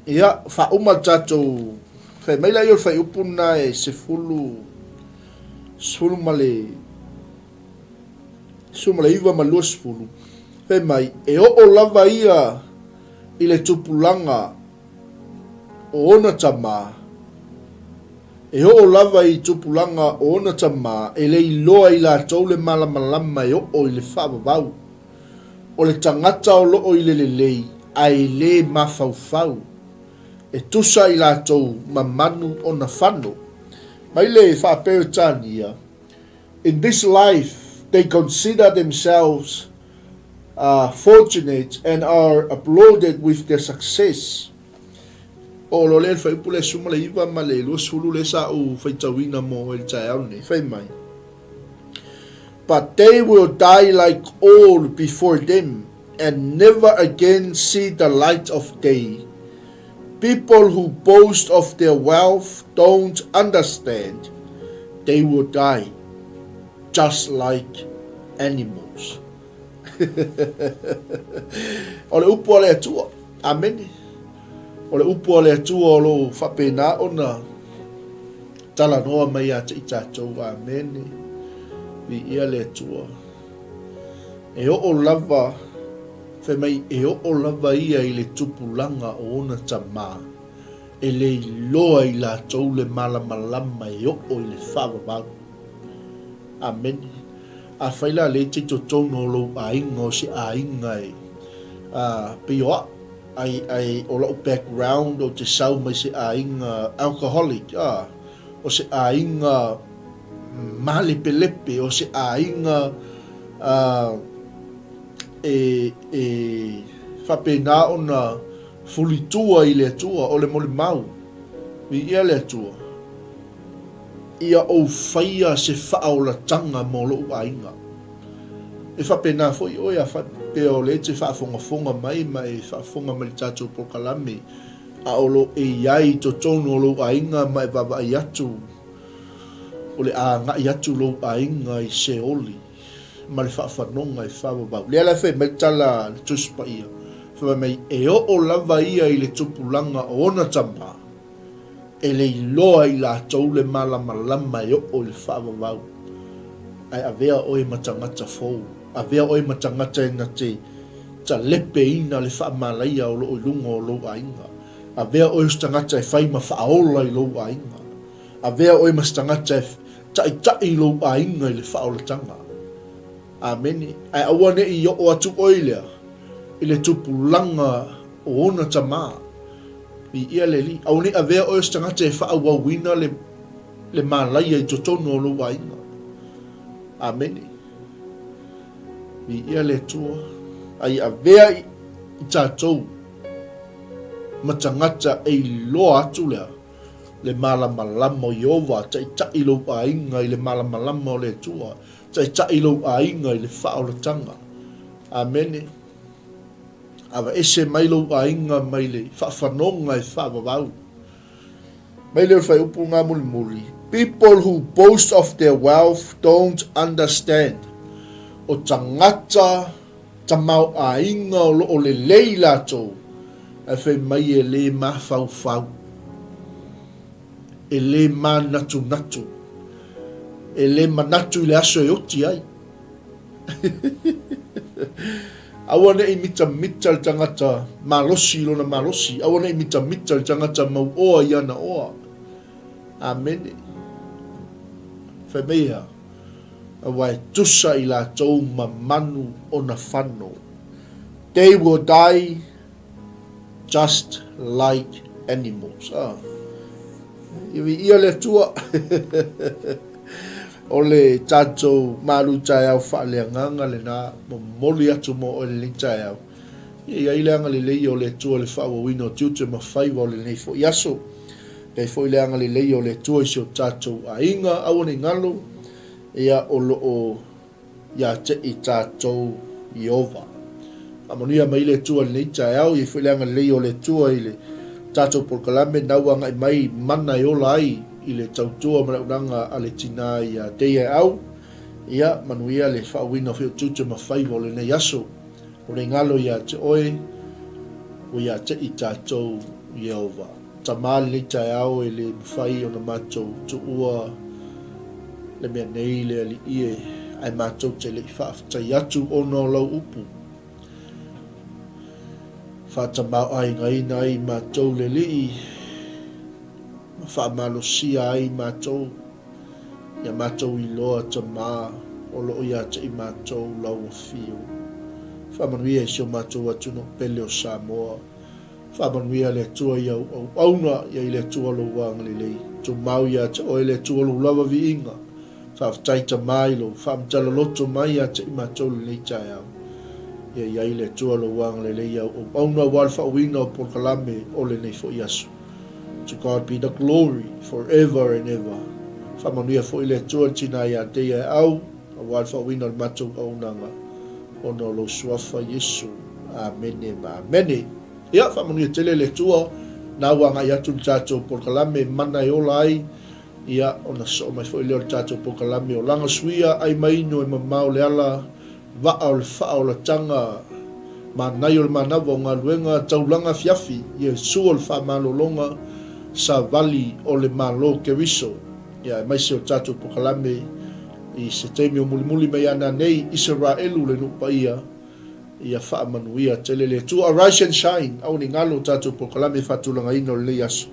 ia whauma tatou whai maila i o whai upuna e se fulu male iwa ma lua sefulu whai mai e o lava ia i le tupulanga o ona tama e o lava i tupulanga o ona tama e le iloa i la tau le malamalama e o i le whaavavau o le tangata o loo i le lei ai le mawhauwhau e tusa i la tau mamanu o na whano mai le whaapeo tania in this life they consider themselves fortunate and are applauded with their success o lo le fai pule suma le iwa ma le lo sulu le sa o fai tawina mo el Taeao ne fai mai but they will die like all before them and never again see the light of day. People who boast of their wealth don't understand. They will die just like animals. O le upu o le atua. Amen. O le upu o le atua o lo whapena ona tala noa mai a te i tātou. Amen. Vi ia le atua. E o lava, whai mai e o lava ia i le tupulanga o ona tamā. E le loa i la tau le malamalama e o i le whawawau. Amen. A whaila le te totono lo a inga o se a inga e. Pioa, ai o lau background o te sau mai se a inga alcoholic. O se a inga malepe o se ainga whapena ona fulitua i le atua o le mole mau i ia le atua ia o whaia se whaolatanga mo lo ainga e whapena foi o ia whapea le te whaafongafonga mai whaafonga mai tātou pokalame a o lo e iai to tono lo ainga mai wawa i atu o le a ngai atu lo a inga i se oli ma le whaafanonga i whaababau lea la whai mai tala le tuspa ia whai mai e o lava ia i le tupulanga o ona tama e le iloa i la tau le malamalama e o le whaababau ai avea oi matangata fou avea oi matangata e na te ta lepe ina le whaamalaia o lo lunga o lo a inga avea oi stangata e whai ma whaaola i lo a inga avea oi ma stangata e tai lo a inga i le whaolatanga. Amen. Ai awane i o atu oilea i le tupulanga o ona tamā. I ia le li. Awane avea o stangata e whaawawina le malaia i totono o lo a inga. Amen. I ia le tua. Ai avea i tātou matangata e loa atu lea. Le malamalama o Iova, tai lo a inga i le malamalama o le tua, tai lo a inga i le whaolatanga. Amen. Awa ese mai lo a inga mai le whaafanonga i whaavavau. Mai le whai upu ngā muli. People who boast of their wealth don't understand. O tangata tamau a inga o lo le leila to e fe mai e le ma fau e le ma natu e le manatu le aso e oti ai awana i mita le tangata malosi lona malosi awana i mita le tangata mau oa iana oa amen fe meia awai tusa i la tou mamanu o na whano. They will die just like animals. Iwi ia le tua o le tātou Malū Taeao Faaleagaga le nā moli atu mo o le Taeao. Ia ileanga le lei o le tua le whaawawina o 𝚘𝚘𝚑𝚝 o le nei fo iaso. Kei fo ileanga le lei o le tua isi o tātou a inga awane ngalo ia o loo ia te i tātou Iova. Amanuia mai le tua le Taeao i whileanga lei o le tua i le tātou Polokalame nauanga i mai mana i ola ai i le tautua manaunanga a le tina i a Taeao. Ia manuia le whaawina whio 𝚘𝚘𝚝 o le nei aso. O le ngalo ia te oe o ia te i tātou Iova. Tamali le Taeao e le mwhai o na mātou tuua le mea nei le ali ie ai mātou te le whaaftai atu o no lau upu. Whātamau ai ngai nai mātou le li whaamalosia ai mātou ia mātou i loa ta mā o loo ia te i mātou lau o fio. Whaamanuia i sio mātou atu no pele o Samoa. Whaamanuia le tua i au auna ia i le tua lo wanga le lei. Tu mau ia te oe le tua lo lawa vi inga. Whaaftaita mai lo, whaamtala loto mai a te i mātou le lei Taeao. Ia iai le tua lo wanga le lei au auna wal whaawina o Polokalame o le nei fo iasu. To God be the glory forever and ever. Whamanuia fo i le tua tina ia Taeao, a wal whaawina o mātou aunanga. Ono lo suafa Yesu. Amene ma amene. Ia whamanuia tele le tua, nā wanga i atu tātou Polokalame mana i ola ai. Ia ona so mai fo i leo tātou Polokalame o langa suia ai maino e mamau le ala vaa o le wha o la tanga ma nai o le manawa o ngā luenga taulanga fiafi ia sua le wha malolonga sa vali o le malo ke riso. Ia mai se o tātou Polokalame i se teimi o muli mai ana nei Israelu le nupa ia wha manuia tele le tu arise and shine au ni ngalo tātou Polokalame whatulanga ino le aso.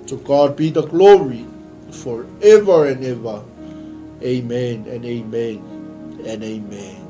To God be the glory forever and ever. Amen and amen and amen.